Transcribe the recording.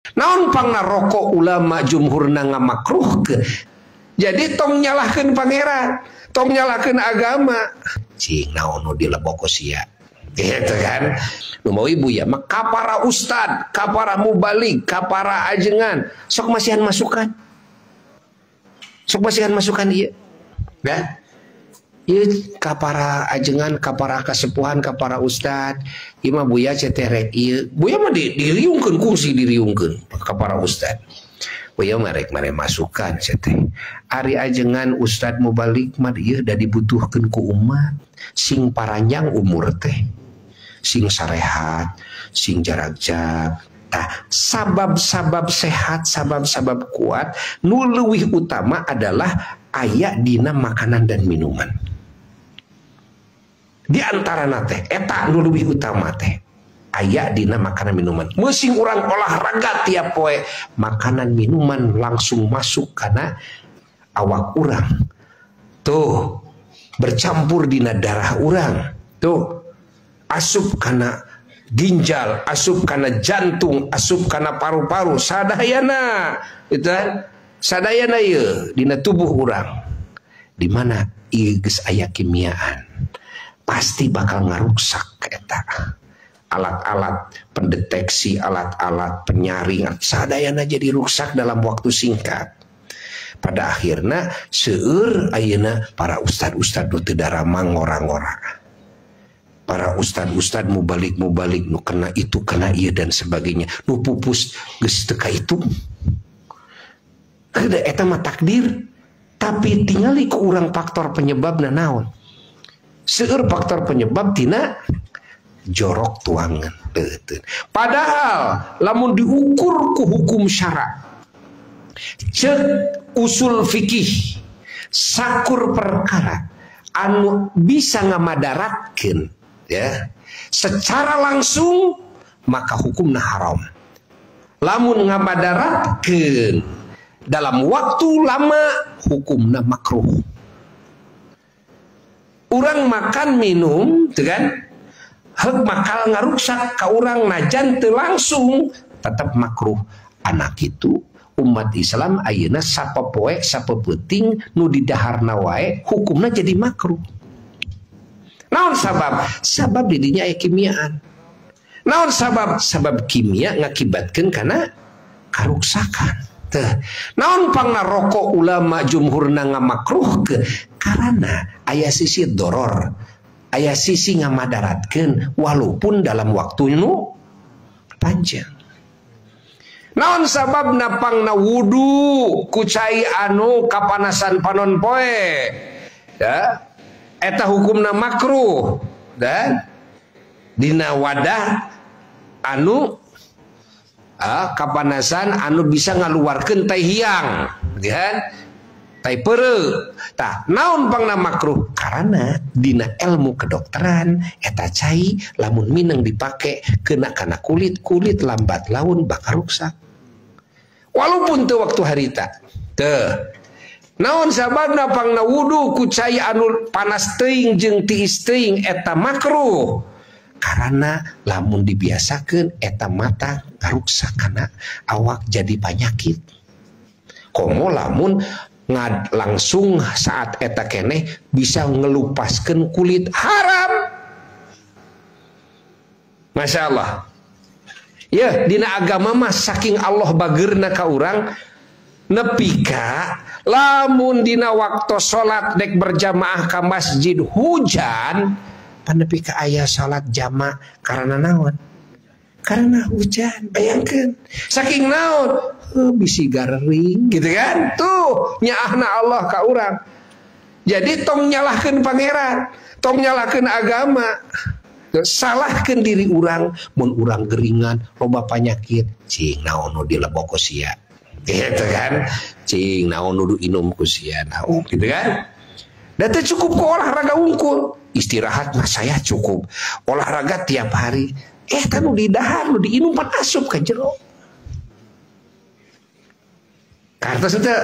Naon pangna rokok ulama jumhurna ngamakruh ke. Jadi tong nyalahkeun pangeran, tong nyalahkeun agama. Cing naon nu dileboko sia. Gitu kan. Nu mau ibu ya, maka para ustad, ka para mubalik, ka para ajengan, sok masihan masukan. Sok masihan masukan ieu. Ya. Ieu ka para ajengan, ka para kasepuhan, ka para ustad, ieu mah buya ceterek ieu. Buya mah diriungkeun kungsi diriungkeun ka para ustad. Buya mah rek mare masukan ceteh. Ari ajengan ustad mubalik mah ieu da dibutuhkeun ku umat, sing paranjang umur teh. Sing sarehat, sing jarak-jak. Nah, sabab-sabab sehat, sabab-sabab kuat, nu leuwih utama adalah aya dina makanan dan minuman. Di antara nate eta nu leuwih utama teh aya dina makanan minuman. Meusing urang olahraga tiap poe, makanan minuman langsung masuk kana awak urang. Tuh, bercampur dina darah urang. Tuh, asup kana ginjal, asup kana jantung, asup kana paru-paru, sadayana itu sadayana ieu dina tubuh urang. Di mana ieu geus aya kimiaan. Pasti bakal ngaruksak eta. Alat-alat pendeteksi, alat-alat penyaring sadayana jadi rusak dalam waktu singkat. Pada akhirnya seueur ayeuna para ustad-ustad nu teu darama ngora-ngora. Para ustad-ustad mubalik nu kena itu kena iya dan sebagainya, nu pupus geus teu ka itu. Kada eta mah takdir, tapi tingali ku urang faktor penyebabna naon. Seueur faktor penyebab tina jorok tuangan. Padahal lamun diukur ku hukum syara, cek usul fikih, sakur perkara anu bisa ngamadaratkeun ya secara langsung maka hukumna haram. Lamun ngamadaratkeun dalam waktu lama hukumna makruh. Urang makan minum tuh kan heuk bakal ngaruksak ka urang najan teu langsung tetap makruh. Anak itu umat Islam ayeuna sapopoe sapeuting nu di daharna wae hukumna jadi makruh. Naon sabab? Sabab didinya aya kimiaan. Naon sabab? Sabab kimia ngakibatkeun kana karuksakan. Teh. Naon pangna rokok ulama jumhurna ngamakruh ke? Karena aya sisi doror, aya sisi ngamadaratkeun walaupun dalam waktu nu panjang. Naon sababna pangna wudu ku cai anu kapanasan panon poe? Ya. Eta hukumna makruh dan dina wadah anu kapanasan anu bisa ngaluarkeun tai hiang kan tai peureuh. Tah naon pangna makruh? Karena dina ilmu kedokteran eta cai lamun mineng dipake kena kana kulit lambat laun bakal rusak walaupun teu waktu harita. Teu naon sababna pangna wudu ku cai anu panas teuing jeung tiis teuing eta makruh? Karena lamun dibiasakeun eta mata ngaruksak kana awak jadi penyakit. Komo lamun langsung saat eta keneh bisa ngelupaskeun kulit haram. Masya Allah. Ya dina agama mah saking Allah bageurna ka urang nepi ka lamun dina waktu salat dek berjamaah ka masjid hujan panepi ka aya salat jama karena naon? Karena hujan. Bayangkeun saking naon bisi garing gitu kan. Tuh nyaahna Allah ka urang. Jadi tong nyalahkeun pangeran, tong nyalahkeun agama. Salahkeun diri urang mun urang geringan loba panyakit cing naon nu dileboko sia. Gitu kan, cing naon nudu inum ku sia naon gitu kan. Da teu cukup ku olahraga wungkul, istirahat mah saya cukup. Olahraga tiap hari, nu di dahar nu diinum pan asup ka jero. Kartos teu